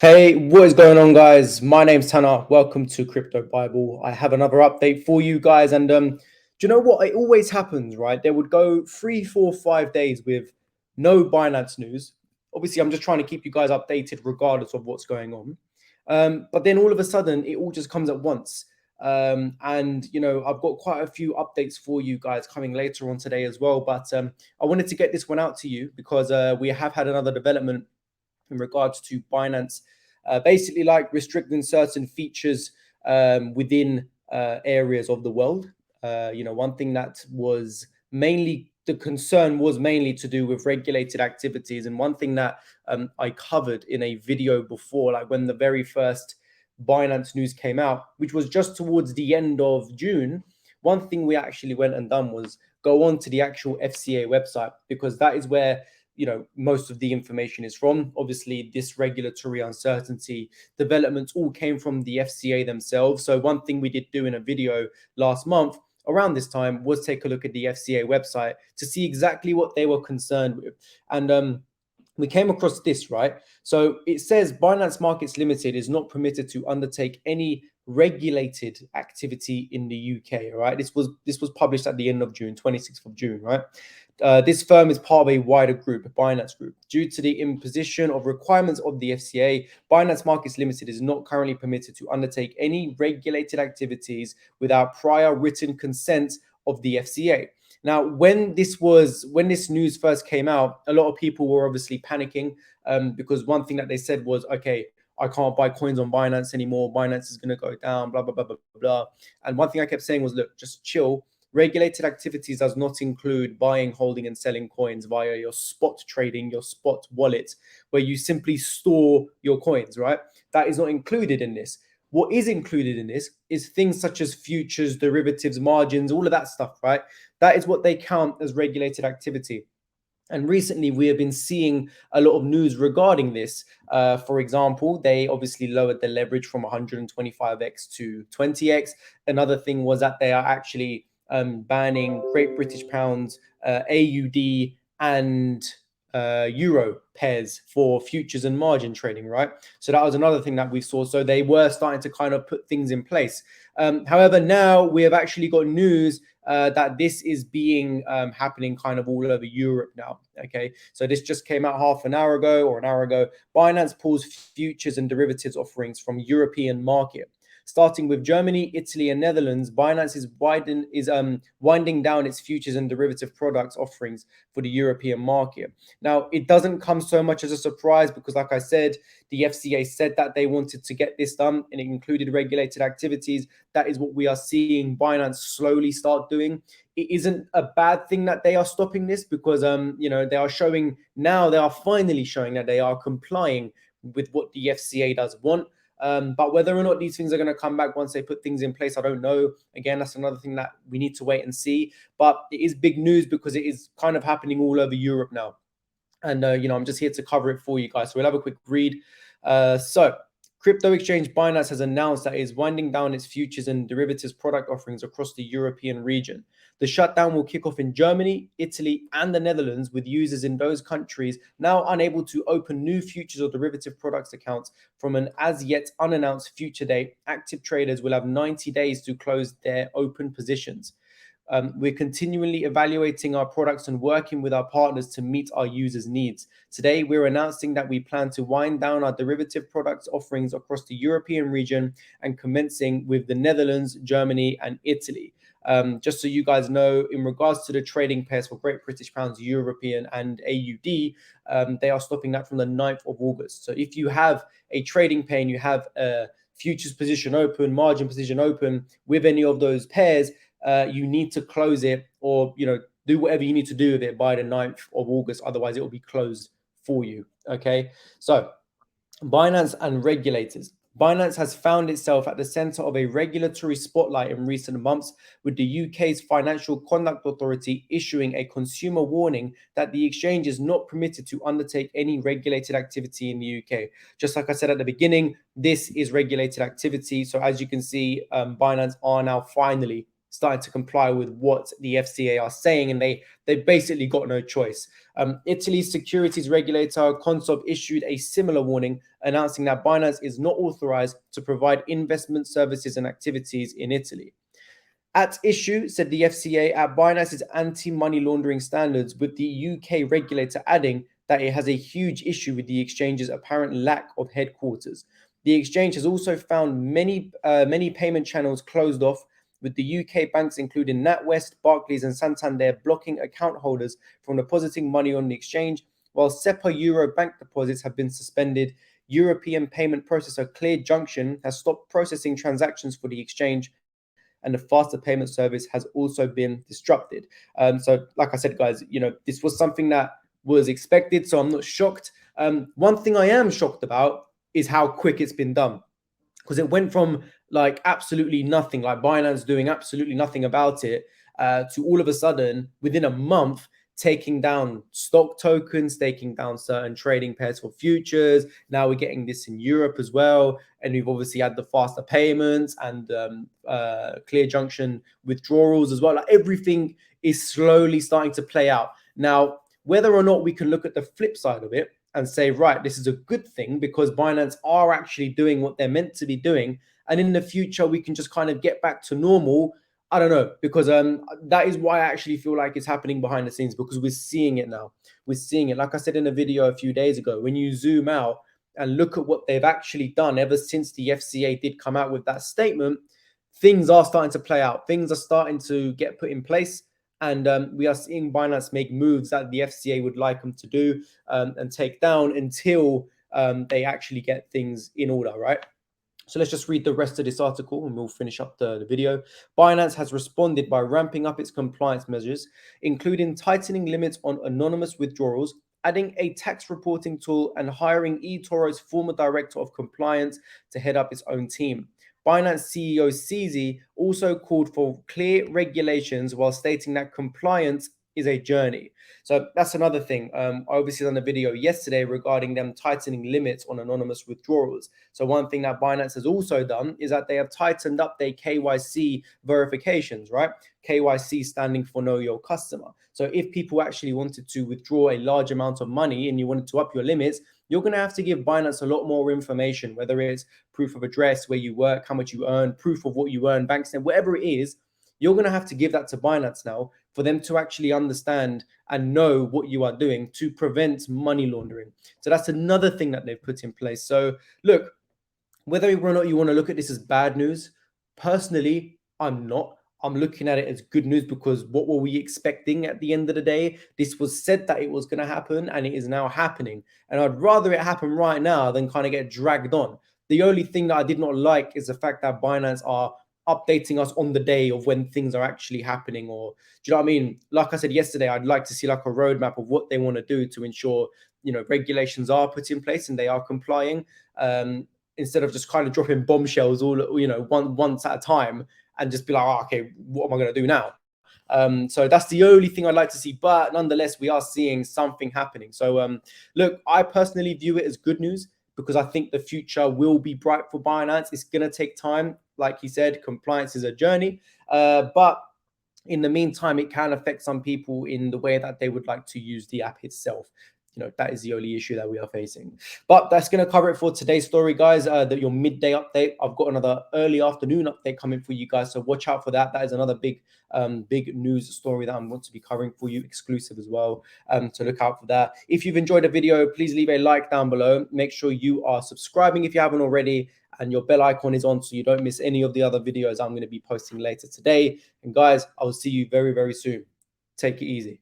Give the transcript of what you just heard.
Hey, what is going on, guys? My name's Tanner. Welcome to Crypto Bible. I have another update for you guys. And do you know what? It always happens, right? There would go 3, 4, 5 days with no Binance news. Obviously, I'm just trying to keep you guys updated regardless of what's going on. But then all of a sudden, it all just comes at once. And I've got quite a few updates for you guys coming later on today as well. But I wanted to get this one out to you because we have had another development in regards to Binance, basically like restricting certain features within areas of the world. One thing that was mainly the concern was mainly to do with regulated activities. And one thing that I covered in a video before, like when the very first Binance news came out, which was just towards the end of June, one thing we actually went and done was go on to the actual FCA website, because that is where most of the information is from. Obviously, this regulatory uncertainty developments all came from the FCA themselves. So one thing we did do in a video last month around this time was take a look at the FCA website to see exactly what they were concerned with. And we came across this, right? So it says Binance Markets Limited is not permitted to undertake any regulated activity in the UK. All right, this was published at the end of June, 26th of June, right? This firm is part of a wider group, a Binance Group. Due to the imposition of requirements of the FCA, Binance Markets Limited is not currently permitted to undertake any regulated activities without prior written consent of the FCA. Now, when this news first came out, a lot of people were obviously panicking because one thing that they said was, okay, I can't buy coins on Binance anymore. Binance is going to go down, blah, blah, blah, blah, blah. And one thing I kept saying was, look, just chill. Regulated activities does not include buying, holding, and selling coins via your spot trading, your spot wallet, where you simply store your coins, right? That is not included in this. What is included in this is things such as futures, derivatives, margins, all of that stuff, right? That is what they count as regulated activity. And recently, we have been seeing a lot of news regarding this. For example, they obviously lowered the leverage from 125x to 20x. Another thing was that they are actually banning Great British Pounds, AUD, and Euro pairs for futures and margin trading, right? So that was another thing that we saw. So they were starting to kind of put things in place. However, now we have actually got news that this is being happening kind of all over Europe now. Okay, so this just came out half an hour ago or an hour ago. Binance pulls futures and derivatives offerings from European market. Starting with Germany, Italy, and Netherlands, Binance is winding down its futures and derivative products offerings for the European market. Now, it doesn't come so much as a surprise because, like I said, the FCA said that they wanted to get this done, and it included regulated activities. That is what we are seeing Binance slowly start doing. It isn't a bad thing that they are stopping this because, they are showing now, they are finally showing that they are complying with what the FCA does want. But whether or not these things are going to come back once they put things in place, I don't know. Again, that's another thing that we need to wait and see. But it is big news because it is kind of happening all over Europe now. And, I'm just here to cover it for you guys. So we'll have a quick read. So crypto exchange Binance has announced that it is winding down its futures and derivatives product offerings across the European region. The shutdown will kick off in Germany, Italy, and the Netherlands, with users in those countries now unable to open new futures or derivative products accounts from an as yet unannounced future date. Active traders will have 90 days to close their open positions. We're continually evaluating our products and working with our partners to meet our users' needs. Today, we're announcing that we plan to wind down our derivative products offerings across the European region and commencing with the Netherlands, Germany, and Italy. Just so you guys know, in regards to the trading pairs for Great British Pounds, European, and AUD, they are stopping that from the 9th of August. So if you have a trading pair and you have a futures position open, margin position open with any of those pairs, you need to close it or, do whatever you need to do with it by the 9th of August. Otherwise, it will be closed for you. Okay. So Binance and regulators. Binance has found itself at the center of a regulatory spotlight in recent months, with the UK's Financial Conduct Authority issuing a consumer warning that the exchange is not permitted to undertake any regulated activity in the UK. Just like I said at the beginning, this is regulated activity. So as you can see, Binance are now finally starting to comply with what the FCA are saying, and they've basically got no choice. Italy's securities regulator Consob issued a similar warning, announcing that Binance is not authorized to provide investment services and activities in Italy. At issue, said the FCA, at Binance's anti-money laundering standards, with the UK regulator adding that it has a huge issue with the exchange's apparent lack of headquarters. The exchange has also found many payment channels closed off, with the UK banks including NatWest, Barclays and Santander blocking account holders from depositing money on the exchange, while SEPA Euro bank deposits have been suspended. European payment processor Clear Junction has stopped processing transactions for the exchange, and the faster payment service has also been disrupted. So, like I said, guys, this was something that was expected, so I'm not shocked. One thing I am shocked about is how quick it's been done, because it went from like absolutely nothing, like Binance doing absolutely nothing about it, to all of a sudden within a month taking down stock tokens, taking down certain trading pairs for futures. Now we're getting this in Europe as well, and we've obviously had the faster payments and Clear Junction withdrawals as well. Like everything is slowly starting to play out. Now, whether or not we can look at the flip side of it and say, right, this is a good thing because Binance are actually doing what they're meant to be doing, and in the future we can just kind of get back to normal. I don't know, because that is why I actually feel like it's happening behind the scenes, because we're seeing it now. We're seeing it. Like I said in a video a few days ago, when you zoom out and look at what they've actually done ever since the FCA did come out with that statement, things are starting to play out. Things are starting to get put in place. And we are seeing Binance make moves that the FCA would like them to do and take down until they actually get things in order, right? So let's just read the rest of this article and we'll finish up the video. Binance has responded by ramping up its compliance measures, including tightening limits on anonymous withdrawals, adding a tax reporting tool, and hiring eToro's former director of compliance to head up its own team. Binance CEO CZ also called for clear regulations while stating that compliance is a journey. So that's another thing. I obviously done a video yesterday regarding them tightening limits on anonymous withdrawals. So one thing that Binance has also done is that they have tightened up their KYC verifications, right? KYC standing for Know Your Customer. So if people actually wanted to withdraw a large amount of money and you wanted to up your limits, you're going to have to give Binance a lot more information, whether it's proof of address, where you work, how much you earn, proof of what you earn, bank statement, whatever it is. You're going to have to give that to Binance now for them to actually understand and know what you are doing to prevent money laundering. So that's another thing that they've put in place. So look, whether or not you want to look at this as bad news, personally, I'm not. I'm looking at it as good news, because what were we expecting at the end of the day? This was said that it was going to happen and it is now happening. And I'd rather it happen right now than kind of get dragged on. The only thing that I did not like is the fact that Binance are updating us on the day of when things are actually happening. Or do you know what I mean? Like I said yesterday, I'd like to see like a roadmap of what they want to do to ensure, regulations are put in place and they are complying, instead of just kind of dropping bombshells all, once at a time and just be like, oh, okay, what am I going to do now? So that's the only thing I'd like to see. But nonetheless, we are seeing something happening. So look, I personally view it as good news, because I think the future will be bright for Binance. It's going to take time. Like he said, compliance is a journey. But in the meantime, it can affect some people in the way that they would like to use the app itself. That is the only issue that we are facing. But that's going to cover it for today's story, guys. Your midday update. I've got another early afternoon update coming for you guys, so watch out for that. That is another big news story that I'm going to be covering for you, exclusive as well. So look out for that. If you've enjoyed the video, please leave a like down below. Make sure you are subscribing if you haven't already, and your bell icon is on so you don't miss any of the other videos I'm going to be posting later today. And guys, I will see you very, very soon. Take it easy.